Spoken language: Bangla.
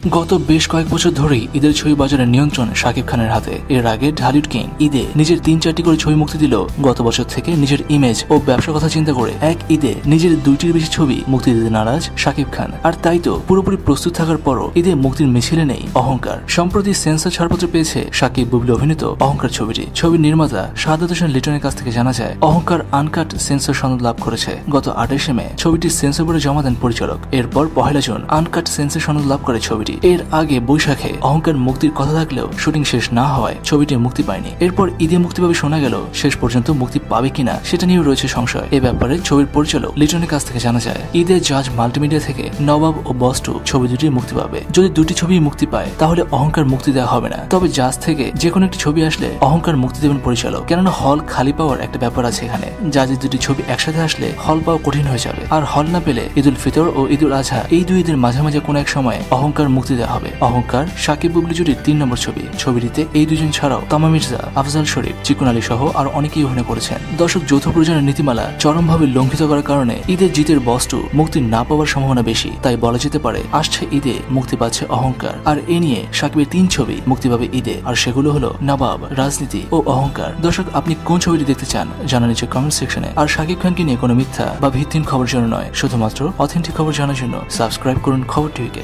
গত বেশ কয়েক বছর ধরেই ঈদের ছবি বাজারের নিয়ন্ত্রণ শাকিব খানের হাতে। এর আগে ঢালিউড কিং ঈদে নিজের ৩-৪টি করে ছবি মুক্তি দিল। গত বছর থেকে নিজের ইমেজ ও ব্যবসার কথা চিন্তা করে এক ঈদে নিজের ২টির বেশি ছবি মুক্তি দিতে নারাজ শাকিব খান। আর তাই তো পুরোপুরি প্রস্তুত থাকার পরও ঈদে মুক্তির মিছিলে নেই অহংকার। সম্প্রতি সেন্সর ছাড়পত্র পেয়েছে শাকিব বুবলি অভিনীত অহংকার ছবিটি। ছবির নির্মাতা শাহাদাত হোসেন লিটনের কাছ থেকে জানা যায়, অহংকার আনকাট সেন্সর সনদ লাভ করেছে। গত ২৮শে মে ছবিটি সেন্সর বোর্ডে জমা দেন পরিচালক। এরপর ১ জুন আনকাট সেন্সর সনদ লাভ করে ছবিটি। এর আগে বৈশাখে অহংকার মুক্তির কথা থাকলেও শুটিং শেষ না হওয়ায় ছবিটি মুক্তি পায়নি। এরপর ঈদে মুক্তি পাবে শোনা গেল, শেষ পর্যন্ত মুক্তি পাবে কিনা সেটা নিয়েও রয়েছে সংশয়। এ ব্যাপারে ছবির পরিচালক লিটনের কাছ থেকে জানা যায়, ঈদে জাজ মাল্টিমিডিয়া থেকে নবাব ও বস 2 ছবি দুটি মুক্তি পাবে। যদি দুটি ছবি মুক্তি পায় তাহলে অহংকার মুক্তি দেওয়া হবে না। তবে জাজ থেকে যে কোনো একটি ছবি আসলে অহংকার মুক্তি দেবেন পরিচালক। কেননা হল খালি পাওয়ার একটা ব্যাপার আছে এখানে। জাজের দুটি ছবি একসাথে আসলে হল পাওয়া কঠিন হয়ে যাবে। আর হল না পেলে ঈদুল ফিতর ও ঈদুল আজহা এই দুই ঈদের মাঝামাঝি কোনো এক সময় অহংকার মুক্তি দেওয়া হবে। অহংকার শাকিব বুবলি জুটির ৩ নম্বর ছবি। ছবিটিতে এই দুজন ছাড়াও তামা মির্জা, আফজাল শরীফ, চিকন আলী সহ আরো অনেকেই অভিনয় করেছেন। দর্শক, যৌথ প্রযোজনের নীতিমালা চরমভাবে লঙ্ঘিত করার কারণে ঈদের জিতের বস 2 মুক্তি না পাওয়ার সম্ভাবনা বেশি। তাই বলা যেতে পারে আসছে ঈদে মুক্তি পাচ্ছে অহংকার। আর এ নিয়ে শাকিবের ৩ ছবি মুক্তি পাবে ঈদে। আর সেগুলো হলো নবাব, রাজনীতি ও অহংকার। দর্শক, আপনি কোন ছবিটি দেখতে চান জানান নিচে কমেন্ট সেকশনে। আর শাকিব খানকে নিয়ে কোনো মিথ্যা বা ভিত্তিহীন খবর জন্য নয়, শুধুমাত্র অথেন্টিক খবর জানার জন্য সাবস্ক্রাইব করুন খবর টিভিকে।